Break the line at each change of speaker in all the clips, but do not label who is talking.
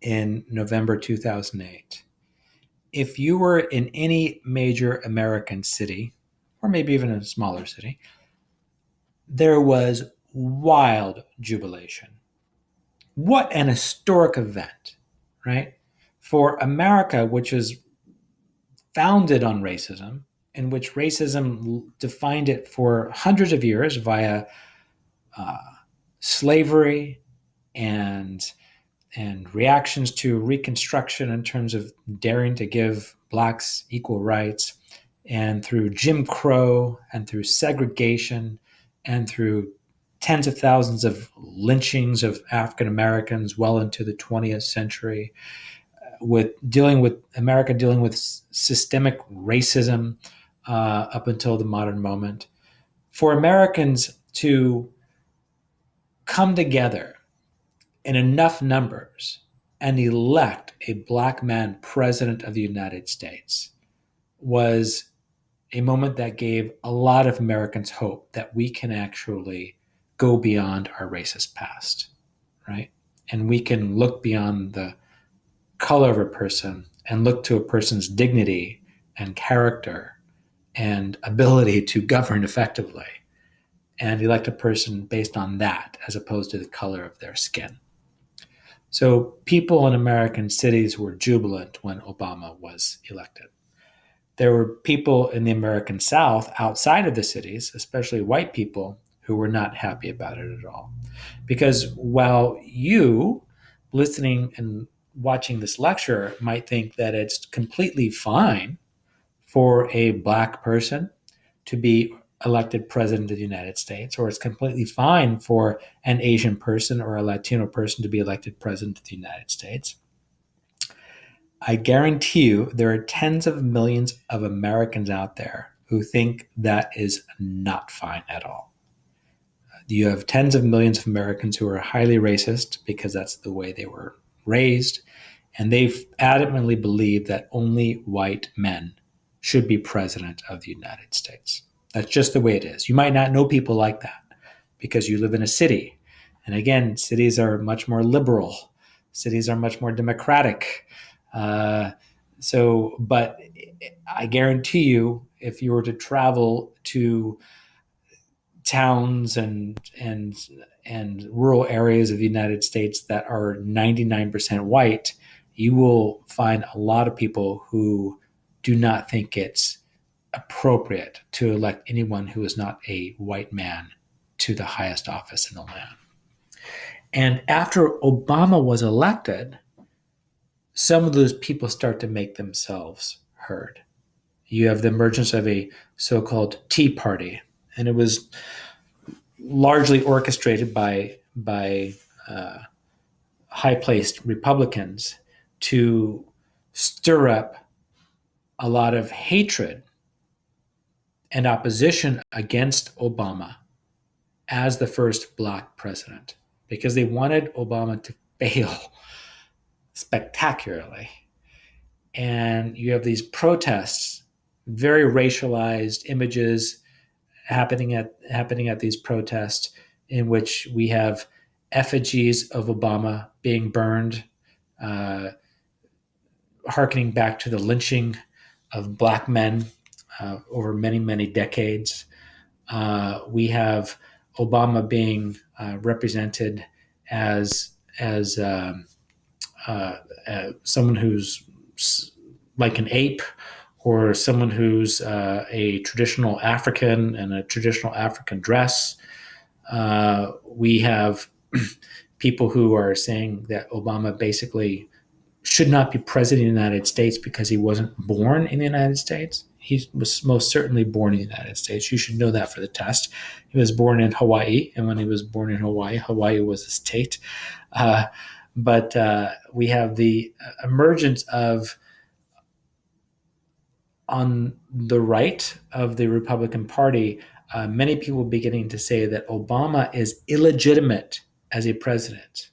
in November 2008. If you were in any major American city, or maybe even a smaller city, there was wild jubilation. What an historic event, right? For America, which is founded on racism, in which racism defined it for hundreds of years via uh, slavery and reactions to Reconstruction in terms of daring to give blacks equal rights, and through Jim Crow and through segregation and through tens of thousands of lynchings of African Americans well into the 20th century, with America dealing with systemic racism up until the modern moment. For Americans to come together in enough numbers and elect a black man president of the United States was a moment that gave a lot of Americans hope that we can actually go beyond our racist past, right? And we can look beyond the color of a person and look to a person's dignity and character and ability to govern effectively and elect a person based on that as opposed to the color of their skin. So people in American cities were jubilant when Obama was elected. There were people in the American South outside of the cities, especially white people, who were not happy about it at all. Because while you, listening and watching this lecture, might think that it's completely fine for a black person to be elected president of the United States, or it's completely fine for an Asian person or a Latino person to be elected president of the United States, I guarantee you there are tens of millions of Americans out there who think that is not fine at all. You have tens of millions of Americans who are highly racist because that's the way they were raised, and they adamantly believe that only white men should be president of the United States. That's just the way it is. You might not know people like that because you live in a city. And again, cities are much more liberal. Cities are much more democratic. But I guarantee you, if you were to travel to towns and rural areas of the United States that are 99% white, you will find a lot of people who do not think it's appropriate to elect anyone who is not a white man to the highest office in the land. And after Obama was elected, some of those people start to make themselves heard. You have the emergence of a so-called Tea Party, and it was largely orchestrated by high-placed Republicans to stir up a lot of hatred and opposition against Obama as the first black president, because they wanted Obama to fail spectacularly. And you have these protests, very racialized images happening at these protests, in which we have effigies of Obama being burned, harkening back to the lynching of black men over many, many decades. We have Obama being represented as someone who's like an ape, or someone who's a traditional African in a traditional African dress. We have people who are saying that Obama basically should not be president of the United States because he wasn't born in the United States. He was most certainly born in the United States. You should know that for the test. He was born in Hawaii, and when he was born in Hawaii, Hawaii was a state. But we have the emergence of, on the right of the Republican Party, many people beginning to say that Obama is illegitimate as a president.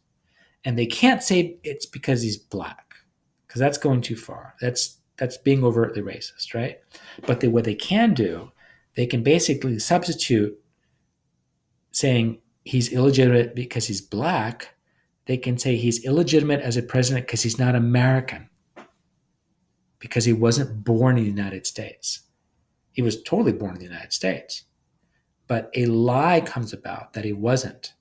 And they can't say it's because he's black, because that's going too far. That's being overtly racist, right? But what they can do, they can basically substitute saying he's illegitimate because he's black they can say he's illegitimate as a president because he's not American, because he wasn't born in the United States. He was totally born in the United States, but a lie comes about that he wasn't.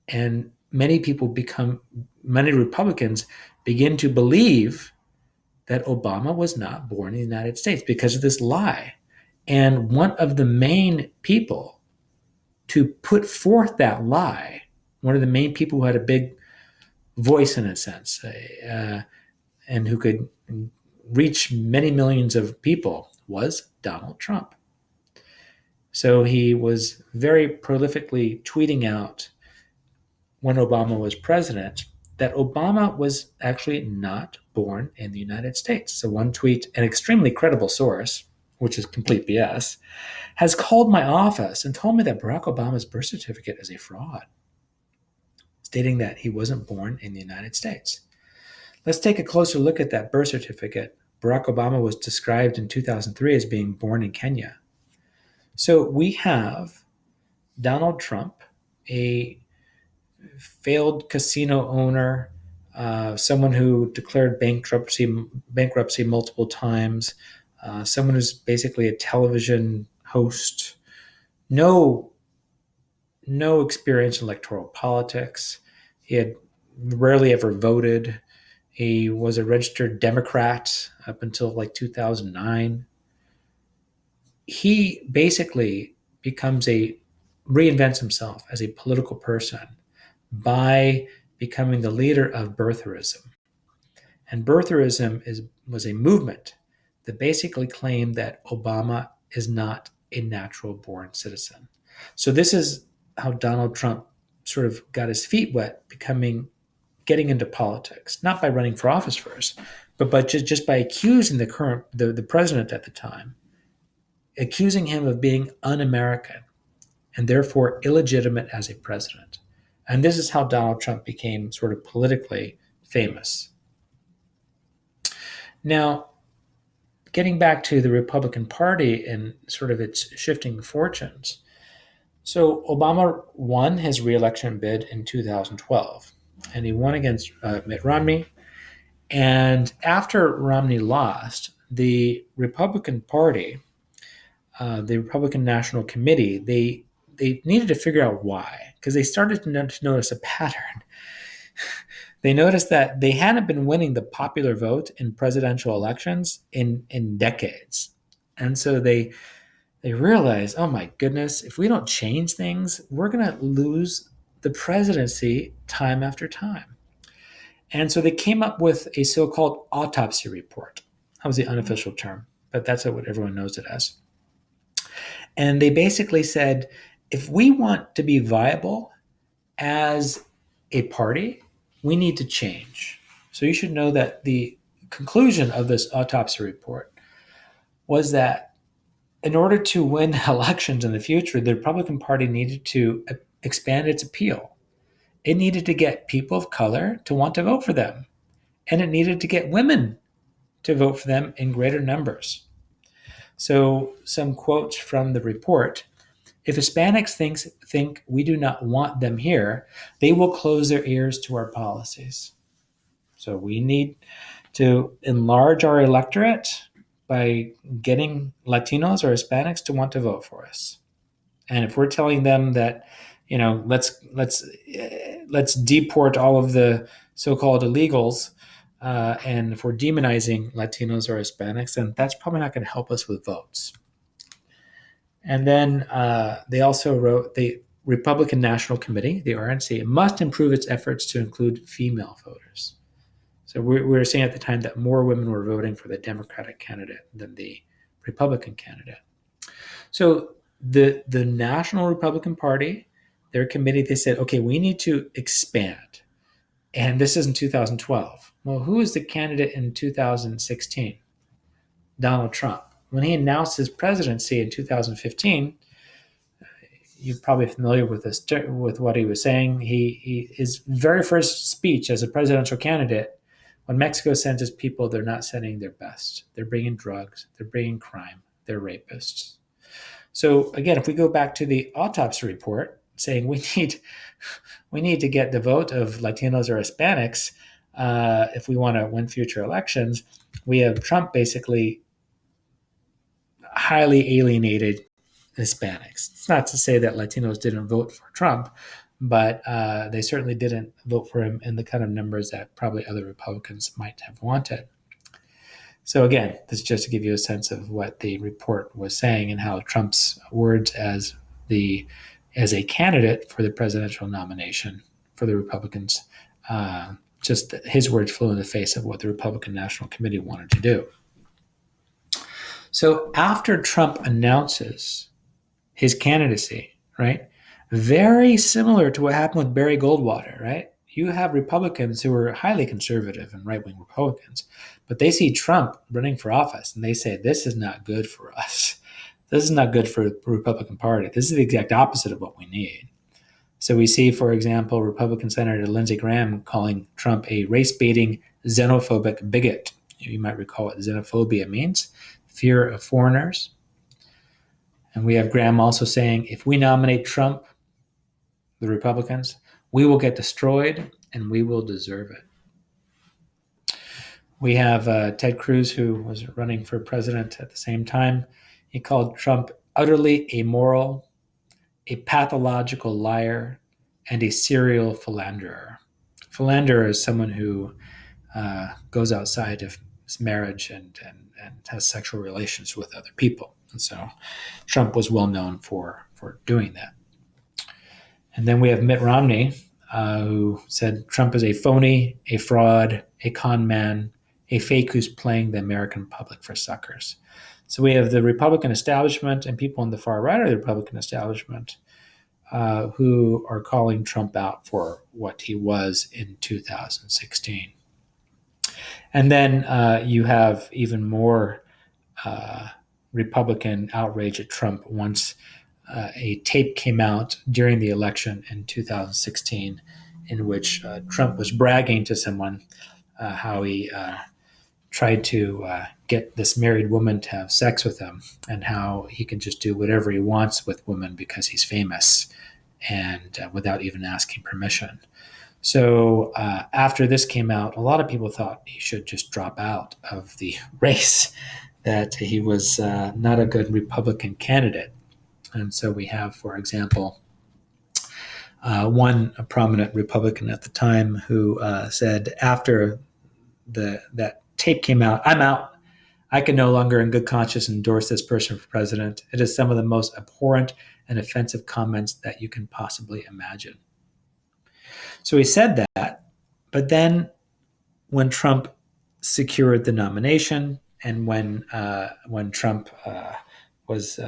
And many Republicans begin to believe that Obama was not born in the United States because of this lie. And one of the main people to put forth that lie, one of the main people who had a big voice in a sense, and who could reach many millions of people, was Donald Trump. So he was very prolifically tweeting out when Obama was president that Obama was actually not born in the United States. So one tweet, an extremely credible source, which is complete BS, has called my office and told me that Barack Obama's birth certificate is a fraud, stating that he wasn't born in the United States. Let's take a closer look at that birth certificate. Barack Obama was described in 2003 as being born in Kenya. So we have Donald Trump, a failed casino owner, someone who declared bankruptcy multiple times, someone who's basically a television host, no experience in electoral politics. He had rarely ever voted. He was a registered Democrat up until like 2009. He basically reinvents himself as a political person by becoming the leader of birtherism. And birtherism was a movement that basically claimed that Obama is not a natural born citizen. So this is how Donald Trump sort of got his feet wet, getting into politics, not by running for office first, but just by accusing the president at the time, accusing him of being un-American and therefore illegitimate as a president. And this is how Donald Trump became sort of politically famous. Now, getting back to the Republican Party and sort of its shifting fortunes. So Obama won his reelection bid in 2012, and he won against Mitt Romney. And after Romney lost, the Republican Party, the Republican National Committee, they needed to figure out why, because they started to notice a pattern. They noticed that they hadn't been winning the popular vote in presidential elections in decades. And so they realized, oh my goodness, if we don't change things, we're going to lose the presidency time after time. And so they came up with a so-called autopsy report. That was the unofficial term, but that's what everyone knows it as. And they basically said, if we want to be viable as a party, we need to change. So you should know that the conclusion of this autopsy report was that in order to win elections in the future, the Republican Party needed to expand its appeal. It needed to get people of color to want to vote for them, and it needed to get women to vote for them in greater numbers. So some quotes from the report. If Hispanics think we do not want them here, they will close their ears to our policies. So we need to enlarge our electorate by getting Latinos or Hispanics to want to vote for us. And if we're telling them that, let's deport all of the so-called illegals, and if we're demonizing Latinos or Hispanics, then that's probably not going to help us with votes. And then they also wrote the Republican National Committee, the RNC, must improve its efforts to include female voters. So we were seeing at the time that more women were voting for the Democratic candidate than the Republican candidate. So the National Republican Party, their committee, they said, okay, we need to expand. And this is in 2012. Well, who was the candidate in 2016? Donald Trump. When he announced his presidency in 2015, you're probably familiar with this, with what he was saying. His very first speech as a presidential candidate, when Mexico sends its people, they're not sending their best. They're bringing drugs. They're bringing crime. They're rapists. So again, if we go back to the autopsy report, saying we need to get the vote of Latinos or Hispanics if we want to win future elections. We have Trump basically highly alienated Hispanics. It's not to say that Latinos didn't vote for Trump, but they certainly didn't vote for him in the kind of numbers that probably other Republicans might have wanted. So again, this is just to give you a sense of what the report was saying and how Trump's words as a candidate for the presidential nomination for the Republicans, just his words flew in the face of what the Republican National Committee wanted to do. So after Trump announces his candidacy, right, very similar to what happened with Barry Goldwater, right? You have Republicans who are highly conservative and right-wing Republicans, but they see Trump running for office and they say, this is not good for us. This is not good for the Republican Party. This is the exact opposite of what we need. So we see, for example, Republican Senator Lindsey Graham calling Trump a race-baiting, xenophobic bigot. You might recall what xenophobia means, fear of foreigners. And we have Graham also saying, if we nominate Trump, the Republicans, we will get destroyed and we will deserve it. We have Ted Cruz, who was running for president at the same time. He called Trump utterly amoral, a pathological liar, and a serial philanderer. Philanderer is someone who goes outside of his marriage and has sexual relations with other people. And so Trump was well known for doing that. And then we have Mitt Romney, who said Trump is a phony, a fraud, a con man, a fake who's playing the American public for suckers. So we have the Republican establishment and people on the far right of the Republican establishment who are calling Trump out for what he was in 2016. And then you have even more Republican outrage at Trump once a tape came out during the election in 2016 in which Trump was bragging to someone how he tried to get this married woman to have sex with him and how he can just do whatever he wants with women because he's famous and without even asking permission. So after this came out, a lot of people thought he should just drop out of the race, that he was not a good Republican candidate. And so we have, for example, one prominent Republican at the time who said after that tape came out, I'm out. I can no longer in good conscience endorse this person for president. It is some of the most abhorrent and offensive comments that you can possibly imagine. So he said that, but then when Trump secured the nomination and when Trump was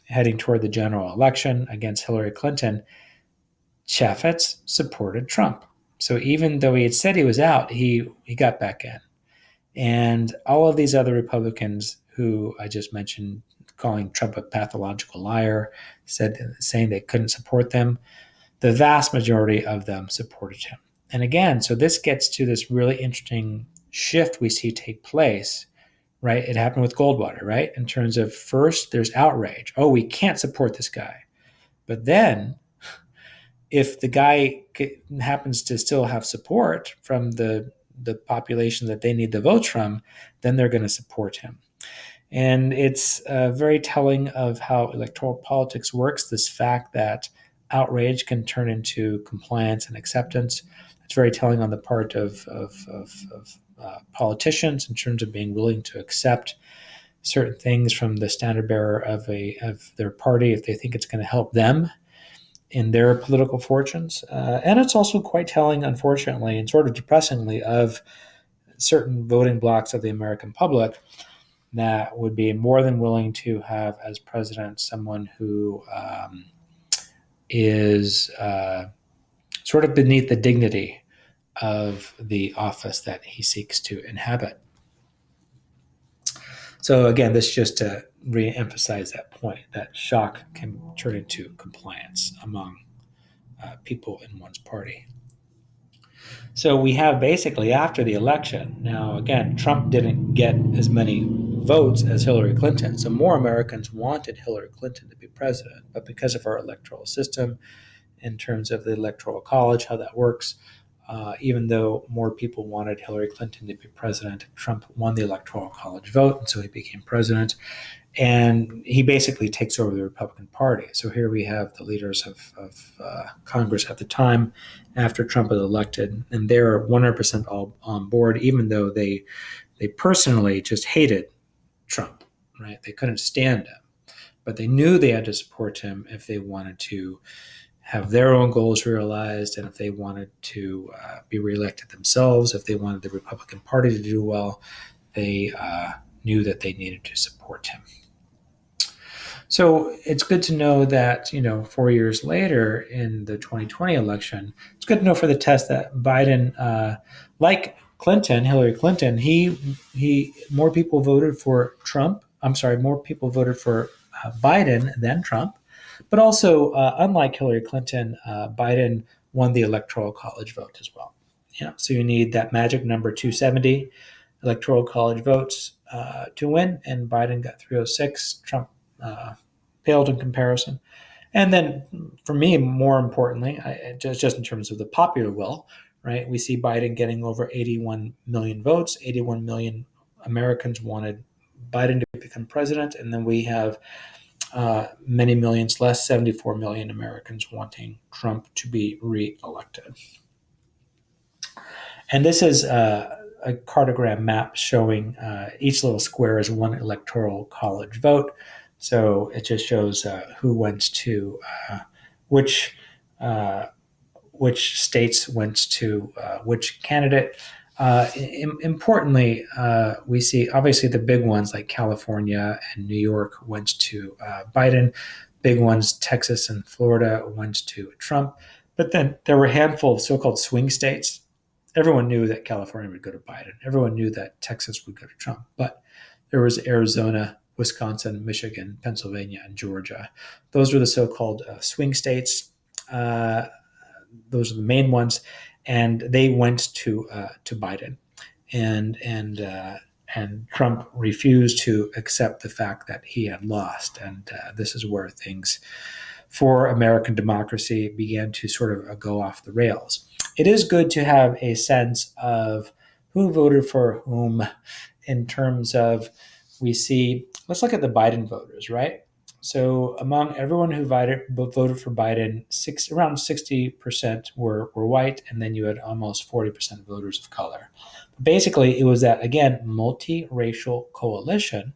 heading toward the general election against Hillary Clinton, Chaffetz supported Trump. So even though he had said he was out, he got back in. And all of these other Republicans who I just mentioned, calling Trump a pathological liar, saying they couldn't support them, the vast majority of them supported him. And again, so this gets to this really interesting shift we see take place, right? It happened with Goldwater, right? In terms of first, there's outrage. Oh, we can't support this guy. But then if the guy happens to still have support from the population that they need the votes from, then they're going to support him. And it's very telling of how electoral politics works, this fact that outrage can turn into compliance and acceptance. It's very telling on the part of politicians in terms of being willing to accept certain things from the standard bearer of their party if they think it's going to help them in their political fortunes. And it's also quite telling, unfortunately, and sort of depressingly, of certain voting blocks of the American public that would be more than willing to have as president someone who is sort of beneath the dignity of the office that he seeks to inhabit. So again, this just to re-emphasize that point, that shock can turn into compliance among people in one's party. So we have basically after the election, now again, Trump didn't get as many votes as Hillary Clinton. So more Americans wanted Hillary Clinton to be president. But because of our electoral system, in terms of the Electoral College, how that works. Even though more people wanted Hillary Clinton to be president, Trump won the Electoral College vote, and so he became president. And he basically takes over the Republican Party. So here we have the leaders of Congress at the time after Trump was elected, and they're 100% all on board, even though they personally just hated Trump, right? They couldn't stand him, but they knew they had to support him if they wanted to have their own goals realized, and if they wanted to be reelected themselves, if they wanted the Republican Party to do well, they knew that they needed to support him. So it's good to know that, 4 years later in the 2020 election, it's good to know for the test that Biden, like Clinton, Hillary Clinton, he more people voted for Trump. I'm sorry, more people voted for Biden than Trump. But also, unlike Hillary Clinton, Biden won the Electoral College vote as well. Yeah, so you need that magic number 270 Electoral College votes to win, and Biden got 306. Trump paled in comparison. And then, for me, more importantly, just in terms of the popular will, right? We see Biden getting over 81 million votes. 81 million Americans wanted Biden to become president, and then we have many millions less, 74 million Americans wanting Trump to be re-elected. And this is a cartogram map showing each little square is one electoral college vote. So it just shows who went to which states went to which candidate. Importantly, we see obviously the big ones like California and New York went to Biden. Big ones, Texas and Florida, went to Trump. But then there were a handful of so-called swing states. Everyone knew that California would go to Biden. Everyone knew that Texas would go to Trump. But there was Arizona, Wisconsin, Michigan, Pennsylvania, and Georgia. Those were the so-called swing states. Those are the main ones, and they went to Biden, and Trump refused to accept the fact that he had lost, and this is where things for American democracy began to sort of go off the rails. It is good to have a sense of who voted for whom in terms of let's look at the Biden voters, right? So among everyone who voted for Biden, around 60% were white, and then you had almost 40% voters of color. But basically, it was that, again, multiracial coalition,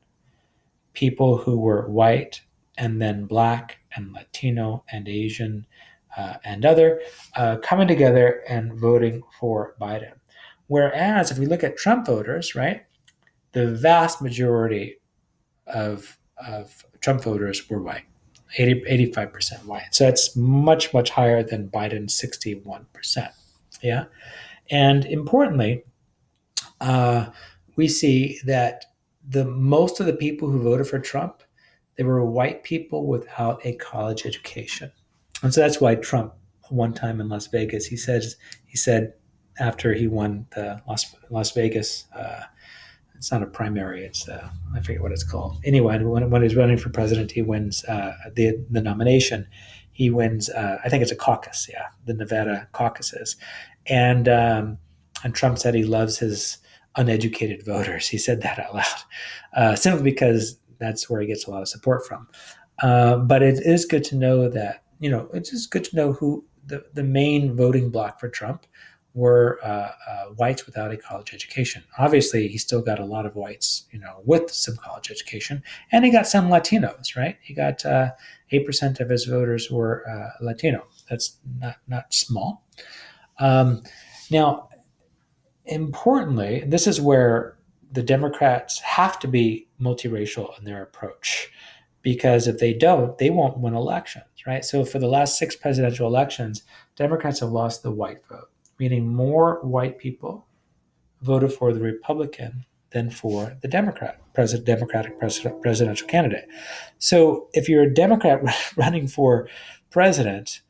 people who were white and then black and Latino and Asian and other coming together and voting for Biden. Whereas if we look at Trump voters, right, the vast majority of Trump voters were white, 85% white. So it's much, much higher than Biden's 61%. Yeah. And importantly, we see that most of the people who voted for Trump, they were white people without a college education. And so that's why Trump, one time in Las Vegas, he said after he won the Las Vegas it's not a primary. It's I forget what it's called. Anyway, when he's running for president, he wins the nomination. He wins. I think it's a caucus. Yeah, the Nevada caucuses, and Trump said he loves his uneducated voters. He said that out loud, simply because that's where he gets a lot of support from. But it is good to know that it's just good to know who the main voting bloc for Trump were whites without a college education. Obviously, he still got a lot of whites, with some college education, and he got some Latinos, right? He got 8% of his voters were Latino. That's not small. Now, importantly, this is where the Democrats have to be multiracial in their approach, because if they don't, they won't win elections, right? So for the last 6 presidential elections, Democrats have lost the white vote, meaning more white people voted for the Republican than for the Democratic presidential candidate. So if you're a Democrat running for president,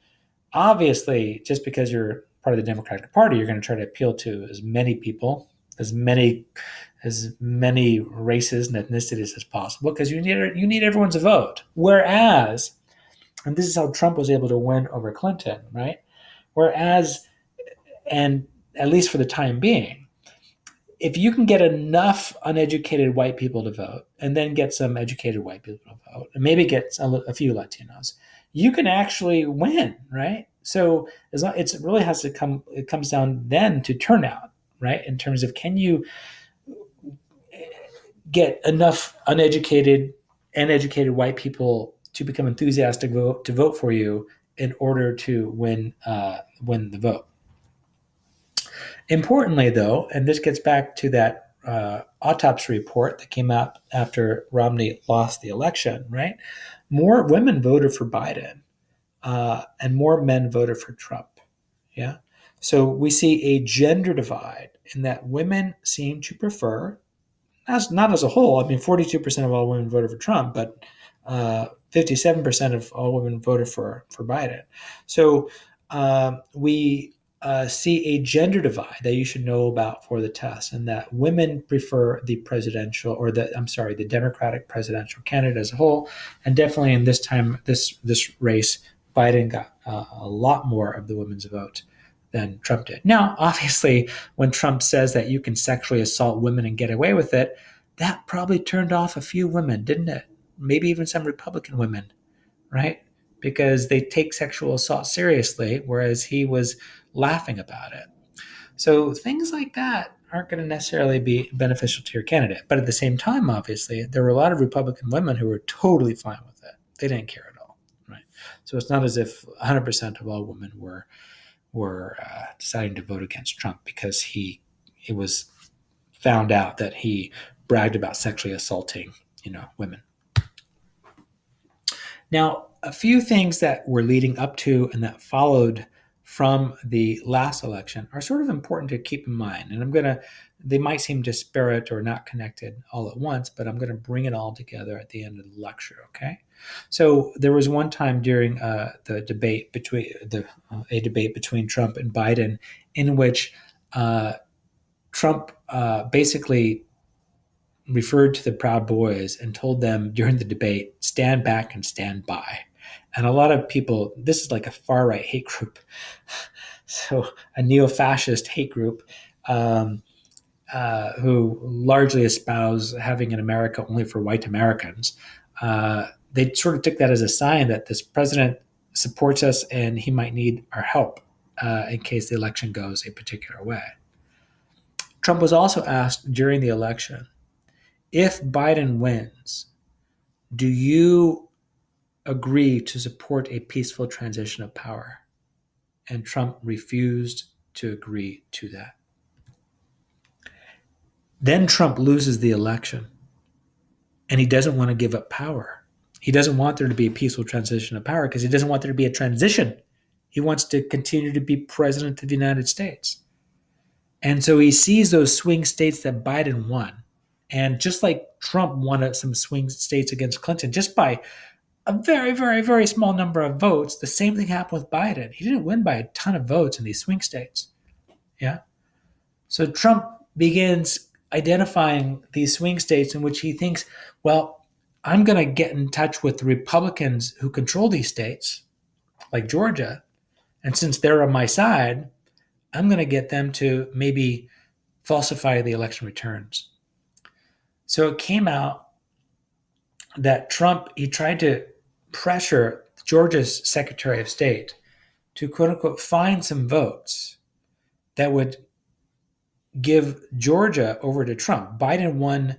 obviously, just because you're part of the Democratic Party, you're going to try to appeal to as many people, as many races and ethnicities as possible, because you need everyone's vote. Whereas And this is how Trump was able to win over Clinton, right? Whereas, and at least for the time being, if you can get enough uneducated white people to vote and then get some educated white people to vote and maybe get a few Latinos, you can actually win, right? So as long, it really has to come, it comes down then to turnout, right? In terms of, can you get enough uneducated and educated white people to become enthusiastic to vote for you in order to win the vote. Importantly, though, and this gets back to that autopsy report that came out after Romney lost the election, right? More women voted for Biden, and more men voted for Trump. Yeah. So we see a gender divide in that women seem to prefer, as not as a whole. I mean, 42% of all women voted for Trump, but 57% of all women voted for Biden. So we see a gender divide that you should know about for the test, and that women prefer the presidential, or the Democratic presidential candidate as a whole, and definitely in this race, Biden got a lot more of the women's vote than Trump did. Now, obviously, when Trump says that you can sexually assault women and get away with it, that probably turned off a few women, didn't it? Maybe even some Republican women, right? Because they take sexual assault seriously, whereas he was laughing about it. So things like that aren't going to necessarily be beneficial to your candidate. But at the same time, obviously, there were a lot of Republican women who were totally fine with it. They didn't care at all, right? So it's not as if 100% of all women were deciding to vote against Trump because it was found out that he bragged about sexually assaulting, women. Now, a few things that were leading up to and that followed from the last election are sort of important to keep in mind. And they might seem disparate or not connected all at once, but I'm going to bring it all together at the end of the lecture, okay? So there was one time during a debate between Trump and Biden in which Trump basically referred to the Proud Boys and told them during the debate, stand back and stand by. And a lot of people, this is like a far right hate group, so a neo-fascist hate group who largely espouse having an America only for white Americans. They sort of took that as a sign that this president supports us and he might need our help in case the election goes a particular way. Trump was also asked during the election, if Biden wins, do you agree to support a peaceful transition of power? And Trump refused to agree to that. Then Trump loses the election, and he doesn't want to give up power. He doesn't want there to be a peaceful transition of power because he doesn't want there to be a transition. He wants to continue to be president of the United States. And so he sees those swing states that Biden won. And just like Trump won some swing states against Clinton, just by a very, very, very small number of votes, the same thing happened with Biden. He didn't win by a ton of votes in these swing states. Yeah. So Trump begins identifying these swing states in which he thinks, well, I'm going to get in touch with the Republicans who control these states, like Georgia. And since they're on my side, I'm going to get them to maybe falsify the election returns. So it came out that Trump, he tried to pressure Georgia's Secretary of State to, quote unquote, find some votes that would give Georgia over to Trump. Biden won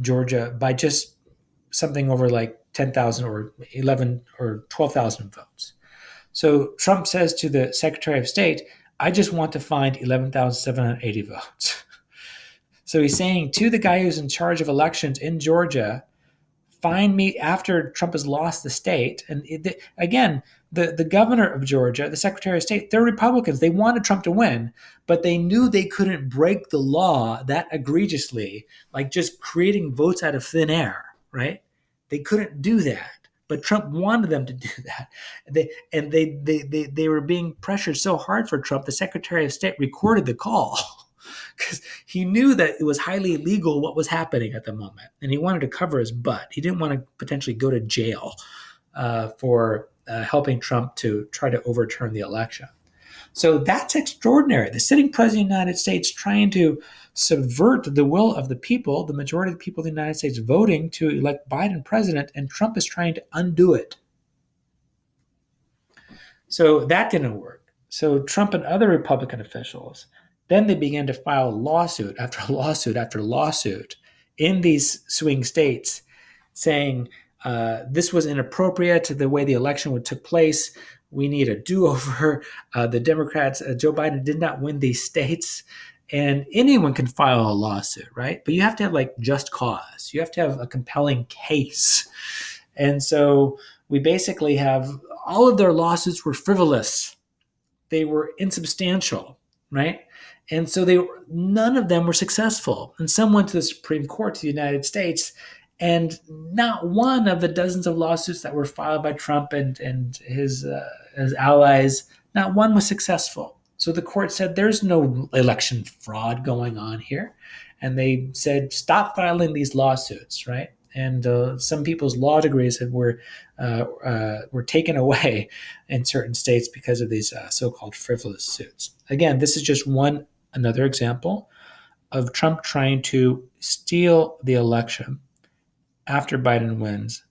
Georgia by just something over like 10,000 or 11 or 12,000 votes. So Trump says to the Secretary of State, I just want to find 11,780 votes. So he's saying to the guy who's in charge of elections in Georgia, find me after Trump has lost the state. And again, the governor of Georgia, the Secretary of State, they're Republicans. They wanted Trump to win, but they knew they couldn't break the law that egregiously, like just creating votes out of thin air, right? They couldn't do that. But Trump wanted them to do that. They were being pressured so hard for Trump, the Secretary of State recorded the call because he knew that it was highly illegal what was happening at the moment. And he wanted to cover his butt. He didn't want to potentially go to jail for helping Trump to try to overturn the election. So that's extraordinary. The sitting president of the United States trying to subvert the will of the people, the majority of the people of the United States voting to elect Biden president, and Trump is trying to undo it. So that didn't work. So Trump and other Republican officials, then they began to file lawsuit after lawsuit after lawsuit in these swing states saying this was inappropriate to the way the election took place. We need a do-over. The Democrats, Joe Biden did not win these states. And anyone can file a lawsuit, right? But you have to have like just cause. You have to have a compelling case. And so we basically have all of their lawsuits were frivolous. They were insubstantial, right? And so none of them were successful. And some went to the Supreme Court of the United States, and not one of the dozens of lawsuits that were filed by Trump and his allies, not one was successful. So the court said there's no election fraud going on here. And they said, stop filing these lawsuits, right? And some people's law degrees were taken away in certain states because of these so-called frivolous suits. Again, this is just another example of Trump trying to steal the election after Biden wins.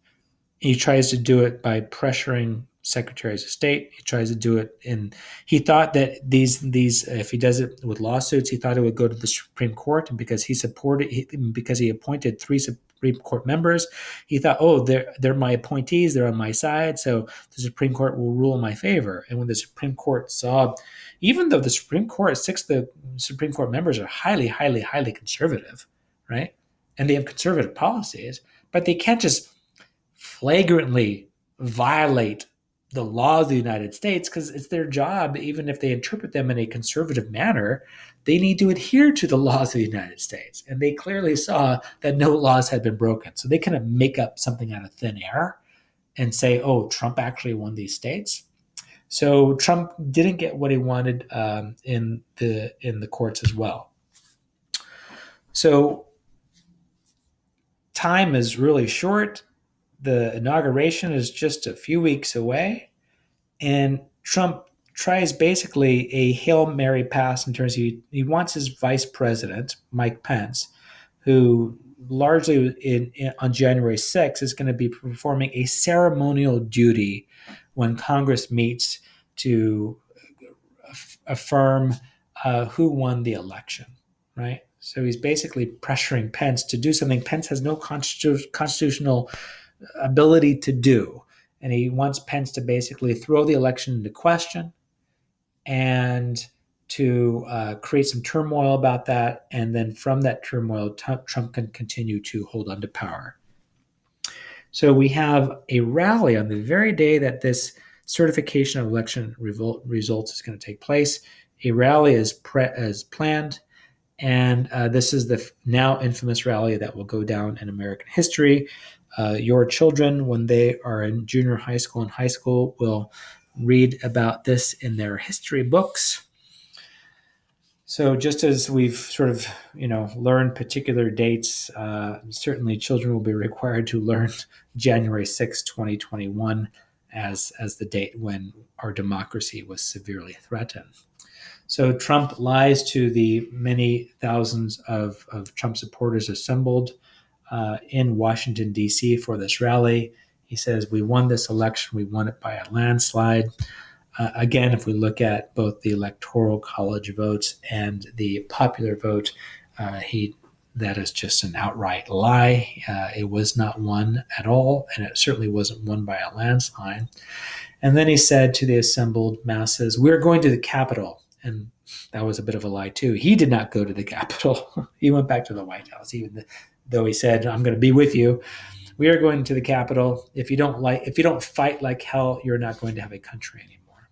He tries to do it by pressuring secretaries of state. He tries to do it he thought that these if he does it with lawsuits, he thought it would go to the Supreme Court, and because he appointed 3 Supreme Court members, he thought, oh, they're my appointees, they're on my side, so the Supreme Court will rule in my favor. And when the Supreme Court saw, even though the Supreme Court, 6 of the Supreme Court members are highly, highly, highly conservative, right? And they have conservative policies, but they can't just flagrantly violate the laws of the United States because it's their job. Even if they interpret them in a conservative manner, they need to adhere to the laws of the United States. And they clearly saw that no laws had been broken. So they kind of make up something out of thin air and say, oh, Trump actually won these states. So Trump didn't get what he wanted in the courts as well. So time is really short. The inauguration is just a few weeks away, and Trump tries basically a Hail Mary pass in terms of he wants his vice president, Mike Pence, who largely on January 6th is going to be performing a ceremonial duty when Congress meets to affirm who won the election, right? So he's basically pressuring Pence to do something Pence has no constitutional ability to do. And he wants Pence to basically throw the election into question and to create some turmoil about that. And then from that turmoil, Trump can continue to hold on to power. So we have a rally on the very day that this certification of election results is going to take place. A rally is planned. And this is the now infamous rally that will go down in American history. Your children, when they are in junior high school and high school, will read about this in their history books. So just as we've sort of, learned particular dates, certainly children will be required to learn January 6, 2021 as the date when our democracy was severely threatened. So Trump lies to the many thousands of Trump supporters assembled in Washington, D.C. for this rally. He says, we won this election. We won it by a landslide. Again, if we look at both the Electoral College votes and the popular vote, that is just an outright lie. It was not won at all, and it certainly wasn't won by a landslide. And then he said to the assembled masses, we're going to the Capitol. And that was a bit of a lie, too. He did not go to the Capitol. He went back to the White House, even though he said, I'm going to be with you. We are going to the Capitol. If you don't fight like hell, you're not going to have a country anymore.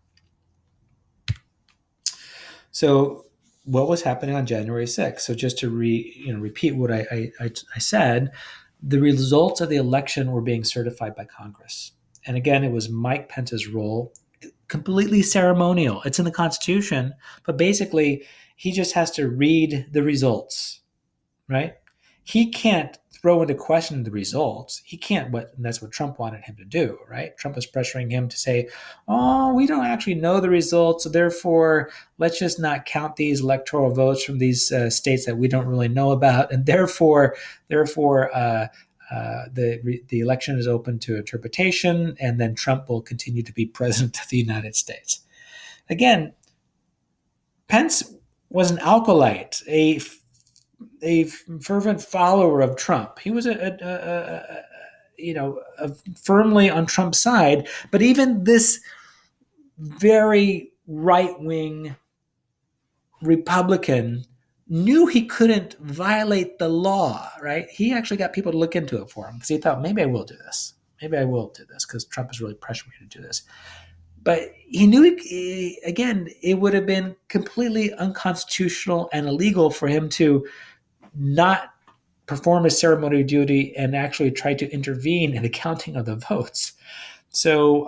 So what was happening on January 6th? So just to repeat what I said, the results of the election were being certified by Congress. And again, it was Mike Pence's role, completely ceremonial. It's in the Constitution, but basically he just has to read the results, right? He can't throw into question the results. He can't, and that's what Trump wanted him to do, right? Trump was pressuring him to say, oh, we don't actually know the results, so therefore, let's just not count these electoral votes from these states that we don't really know about, and therefore, the election is open to interpretation, and then Trump will continue to be president of the United States. Again, Pence was an acolyte, a fervent follower of Trump. He was firmly on Trump's side, but even this very right-wing Republican knew he couldn't violate the law, right? He actually got people to look into it for him because he thought, maybe I will do this. Maybe I will do this because Trump is really pressuring me to do this. But he knew, again, it would have been completely unconstitutional and illegal for him to not perform his ceremonial duty and actually try to intervene in the counting of the votes. So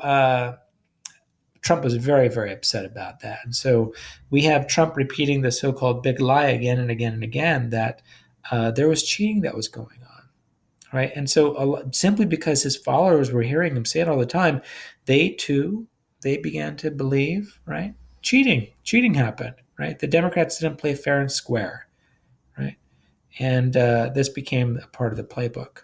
Trump was very, very upset about that. And so we have Trump repeating the so-called big lie again and again and again that there was cheating that was going on, right? And so simply because his followers were hearing him say it all the time, they began to believe, right? Cheating happened, right? The Democrats didn't play fair and square, right? And this became a part of the playbook.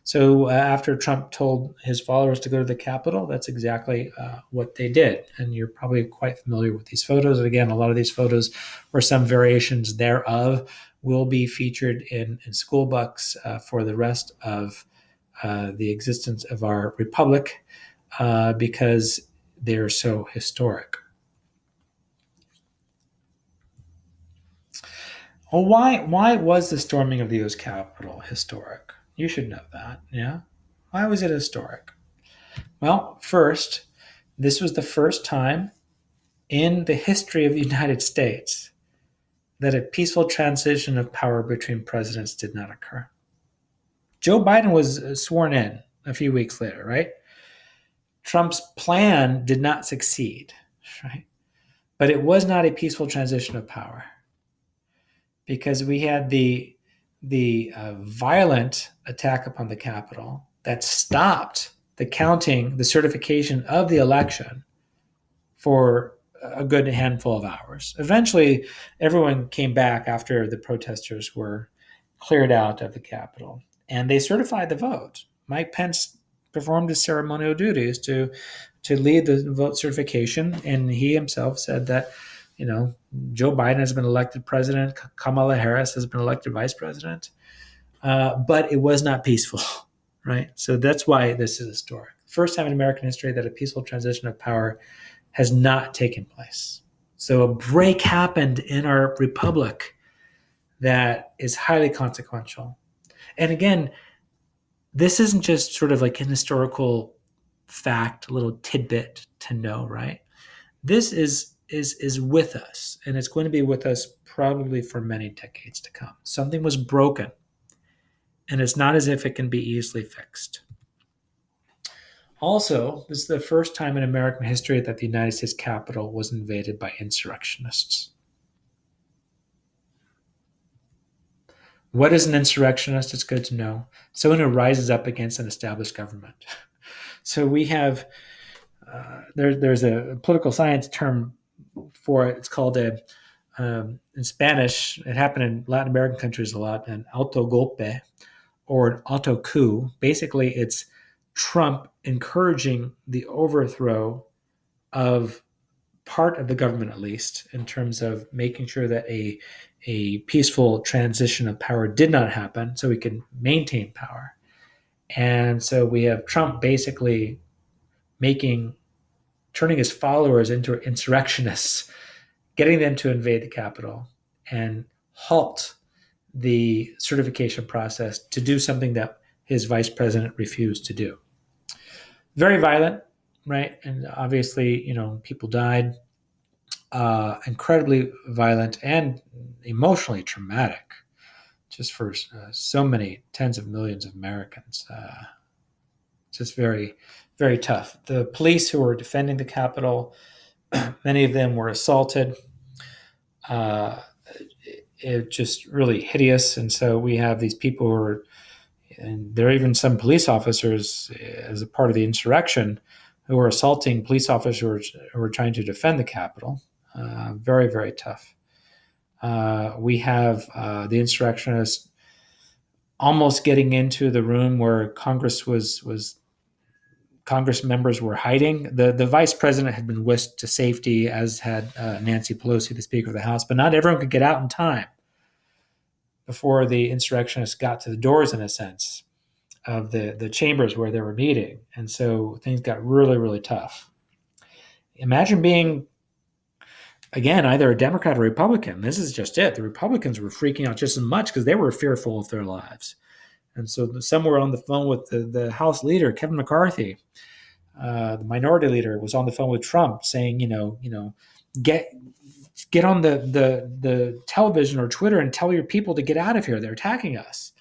So after Trump told his followers to go to the Capitol, that's exactly what they did. And you're probably quite familiar with these photos. And again, a lot of these photos or some variations thereof will be featured in school books for the rest of the existence of our republic because they're so historic. Well, why was the storming of the U.S. Capitol historic? You should know that, yeah? Why was it historic? Well, first, this was the first time in the history of the United States that a peaceful transition of power between presidents did not occur. Joe Biden was sworn in a few weeks later, right? Trump's plan did not succeed, right? But it was not a peaceful transition of power because we had the violent attack upon the Capitol that stopped the counting, the certification of the election for a good handful of hours. Eventually, everyone came back after the protesters were cleared out of the Capitol, and they certified the vote. Mike Pence performed his ceremonial duties to lead the vote certification, and he himself said that, Joe Biden has been elected president, Kamala Harris has been elected vice president, but it was not peaceful, right? So that's why this is historic. First time in American history that a peaceful transition of power has not taken place. So a break happened in our republic that is highly consequential. And again, this isn't just sort of like an historical fact, a little tidbit to know, right? This is with us, and it's going to be with us probably for many decades to come. Something was broken, and it's not as if it can be easily fixed. Also, this is the first time in American history that the United States Capitol was invaded by insurrectionists. What is an insurrectionist? It's good to know. Someone who rises up against an established government. So we have, there's a political science term for it. It's called in Spanish, it happened in Latin American countries a lot, an alto golpe or an auto coup. Basically, it's Trump encouraging the overthrow of part of the government, at least, in terms of making sure that a peaceful transition of power did not happen so we can maintain power. And so we have Trump basically turning his followers into insurrectionists, getting them to invade the Capitol and halt the certification process to do something that his vice president refused to do. Very violent, right? And obviously, people died. Incredibly violent and emotionally traumatic, just for so many tens of millions of Americans. Just very, very tough. The police who were defending the Capitol, many of them were assaulted. It just really hideous. And so we have these people who are And there are even some police officers, as a part of the insurrection, who were assaulting police officers who were trying to defend the Capitol. Very, very tough. We have the insurrectionists almost getting into the room where Congress members were hiding. The vice president had been whisked to safety, as had Nancy Pelosi, the Speaker of the House, but not everyone could get out in time before the insurrectionists got to the doors, in a sense, of the chambers where they were meeting. And so things got really, really tough. Imagine being, again, either a Democrat or Republican. This is just it. The Republicans were freaking out just as much because they were fearful of their lives. And so some were on the phone with the House leader, Kevin McCarthy. The minority leader was on the phone with Trump saying, get on the television or Twitter and tell your people to get out of here. They're attacking us.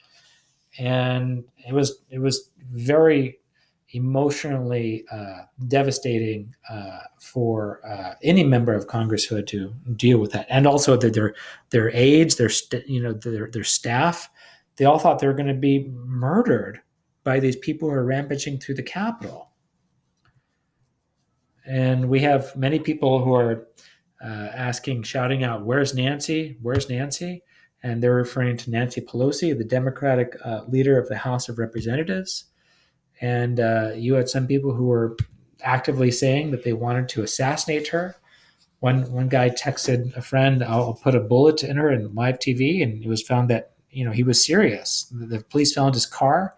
And it was very emotionally devastating for any member of Congress who had to deal with that, and also that their aides, their staff, they all thought they were going to be murdered by these people who are rampaging through the Capitol. And we have many people who are shouting out, "Where's Nancy? Where's Nancy?" And they're referring to Nancy Pelosi, the Democratic leader of the House of Representatives. And you had some people who were actively saying that they wanted to assassinate her. One guy texted a friend, "I'll put a bullet in her," in live TV, and it was found that he was serious. The police found his car.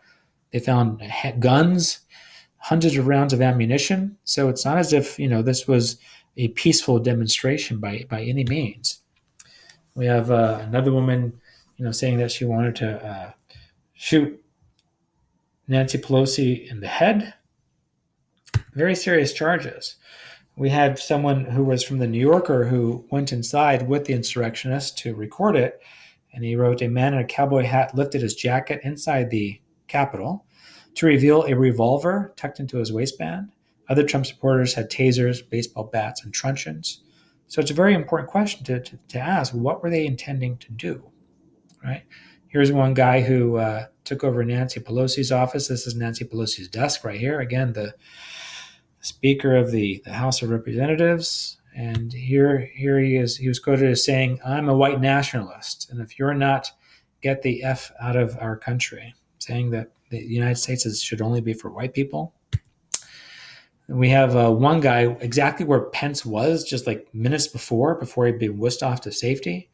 They found guns, hundreds of rounds of ammunition. So it's not as if this was a peaceful demonstration by any means. We have another woman, saying that she wanted to shoot Nancy Pelosi in the head. Very serious charges. We had someone who was from the New Yorker who went inside with the insurrectionists to record it, and he wrote, "A man in a cowboy hat lifted his jacket inside the Capitol to reveal a revolver tucked into his waistband. Other Trump supporters had tasers, baseball bats, and truncheons." So it's a very important question to ask. What were they intending to do? Right? Here's one guy who took over Nancy Pelosi's office. This is Nancy Pelosi's desk right here. Again, the Speaker of the House of Representatives. And here he is. He was quoted as saying, "I'm a white nationalist, and if you're not, get the F out of our country," saying that the United States should only be for white people. And we have one guy exactly where Pence was just like minutes before he'd been whisked off to safety.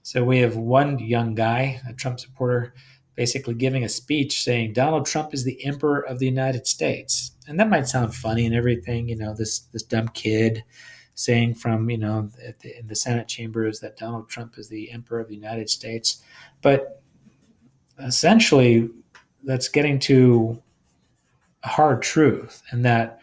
So we have one young guy, a Trump supporter, basically giving a speech saying Donald Trump is the emperor of the United States. And that might sound funny and everything, this dumb kid saying from, in the Senate chambers that Donald Trump is the emperor of the United States. But essentially, that's getting to a hard truth, and that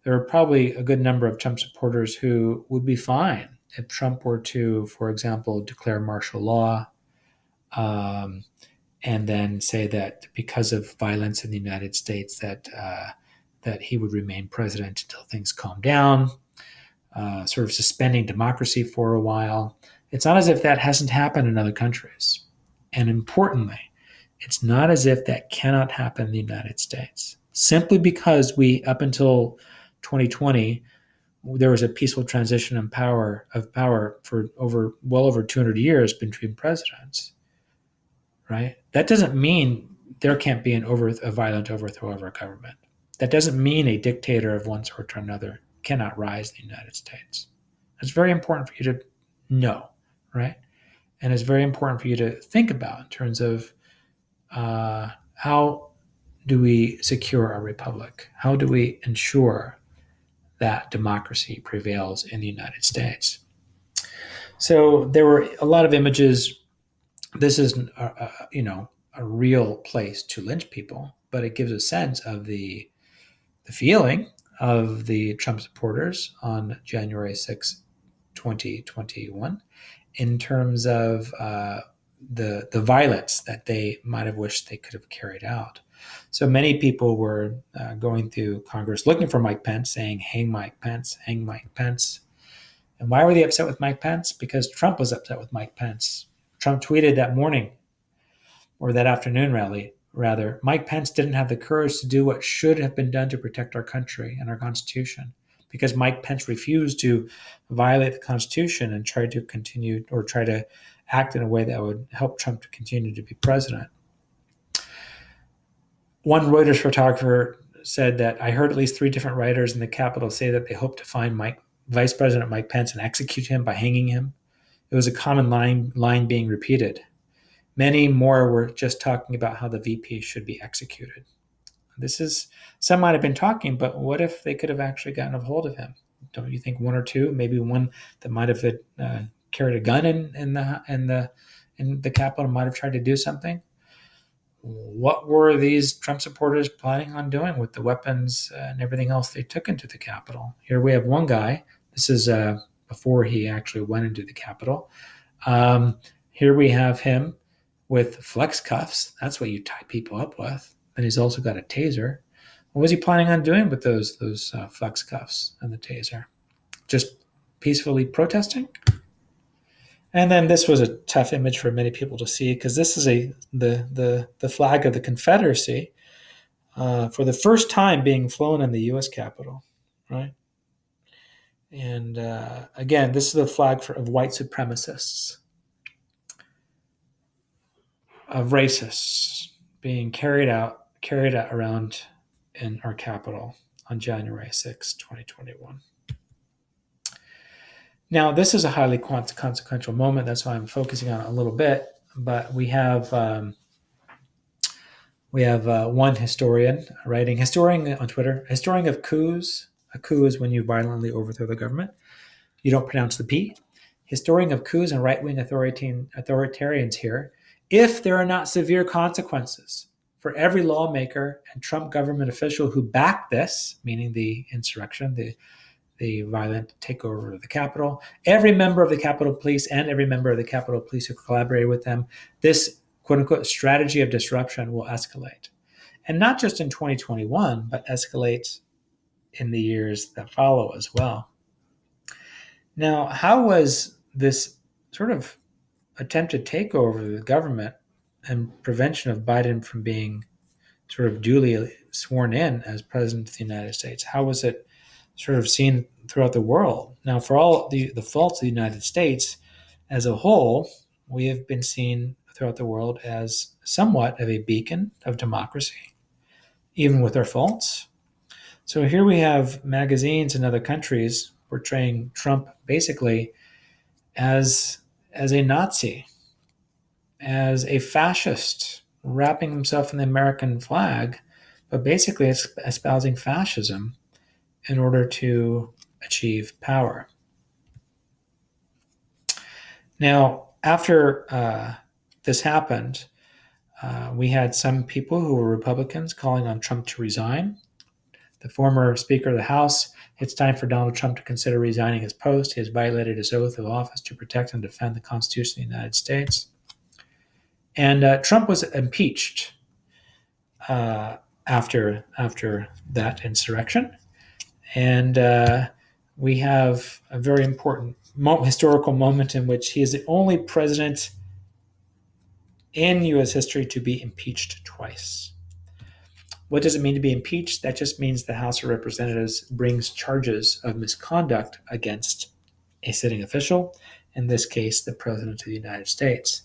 there are probably a good number of Trump supporters who would be fine if Trump were to, for example, declare martial law, and then say that because of violence in the United States that he would remain president until things calm down, sort of suspending democracy for a while. It's not as if that hasn't happened in other countries. And importantly, it's not as if that cannot happen in the United States. Simply because up until 2020, there was a peaceful transition of power for well over 200 years between presidents, right? That doesn't mean there can't be a violent overthrow of our government. That doesn't mean a dictator of one sort or another cannot rise in the United States. It's very important for you to know, right? And it's very important for you to think about in terms of how do we secure our republic? How do we ensure that democracy prevails in the United States? So there were a lot of images. This isn't a real place to lynch people, but it gives a sense of the feeling of the Trump supporters on January 6, 2021, in terms of the violence that they might have wished they could have carried out. So many people were going through Congress looking for Mike Pence, saying, "Hang Mike Pence, hang Mike Pence." And why were they upset with Mike Pence? Because Trump was upset with Mike Pence. Trump tweeted that morning, or that afternoon, rather, Mike Pence didn't have the courage to do what should have been done to protect our country and our Constitution, because Mike Pence refused to violate the Constitution and try to act in a way that would help Trump to continue to be president. One Reuters photographer said that I heard at least 3 different writers in the Capitol say that they hope to find Vice President Mike Pence and execute him by hanging him. It was a common line being repeated. Many more were just talking about how the VP should be executed. Some might have been talking, but what if they could have actually gotten a hold of him? Don't you think 1 or 2, maybe one that might have carried a gun in the Capitol might have tried to do something? What were these Trump supporters planning on doing with the weapons and everything else they took into the Capitol? Here we have one guy. This is before he actually went into the Capitol. Here we have him with flex cuffs. That's what you tie people up with. And he's also got a taser. What was he planning on doing with those flex cuffs and the taser? Just peacefully protesting? And then this was a tough image for many people to see, because this is the flag of the Confederacy for the first time being flown in the U.S. Capitol, right? And again, this is the flag of white supremacists, of racists being carried out around in our Capitol on January 6, 2021. Now, this is a highly consequential moment. That's why I'm focusing on it a little bit. But we have one historian on Twitter, historian of coups. A coup is when you violently overthrow the government. You don't pronounce the P. Historian of coups and right-wing authoritarians here. If there are not severe consequences for every lawmaker and Trump government official who backed this, meaning the insurrection, the violent takeover of the Capitol, every member of the Capitol Police and every member of the Capitol Police who collaborated with them, this quote-unquote strategy of disruption will escalate. And not just in 2021, but escalate in the years that follow as well. Now, how was this sort of attempted takeover of the government and prevention of Biden from being sort of duly sworn in as president of the United States, how was it sort of seen throughout the world? Now, for all the faults of the United States as a whole, we have been seen throughout the world as somewhat of a beacon of democracy, even with our faults. So here we have magazines in other countries portraying Trump basically as a Nazi, as a fascist, wrapping himself in the American flag, but basically espousing fascism in order to achieve power. Now, after this happened, we had some people who were Republicans calling on Trump to resign. The former Speaker of the House, it's time for Donald Trump to consider resigning his post. He has violated his oath of office to protect and defend the Constitution of the United States. And Trump was impeached after that insurrection. And we have a very important historical moment in which he is the only president in U.S. history to be impeached twice. What does it mean to be impeached? That just means the House of Representatives brings charges of misconduct against a sitting official, in this case, the President of the United States.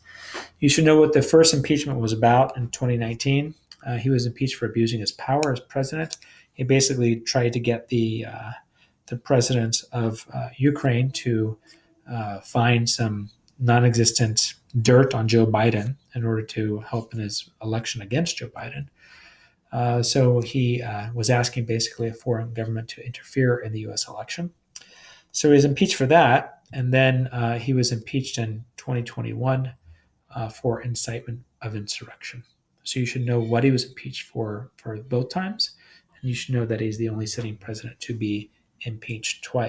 You should know what the first impeachment was about in 2019. He was impeached for abusing his power as president. He basically tried to get the president of Ukraine to find some non-existent dirt on Joe Biden in order to help in his election against Joe Biden. So he was asking basically a foreign government to interfere in the U.S. election. So he was impeached for that. And then he was impeached in 2021 for incitement of insurrection. So you should know what he was impeached for both times. And you should know that he's the only sitting president to be impeached twice.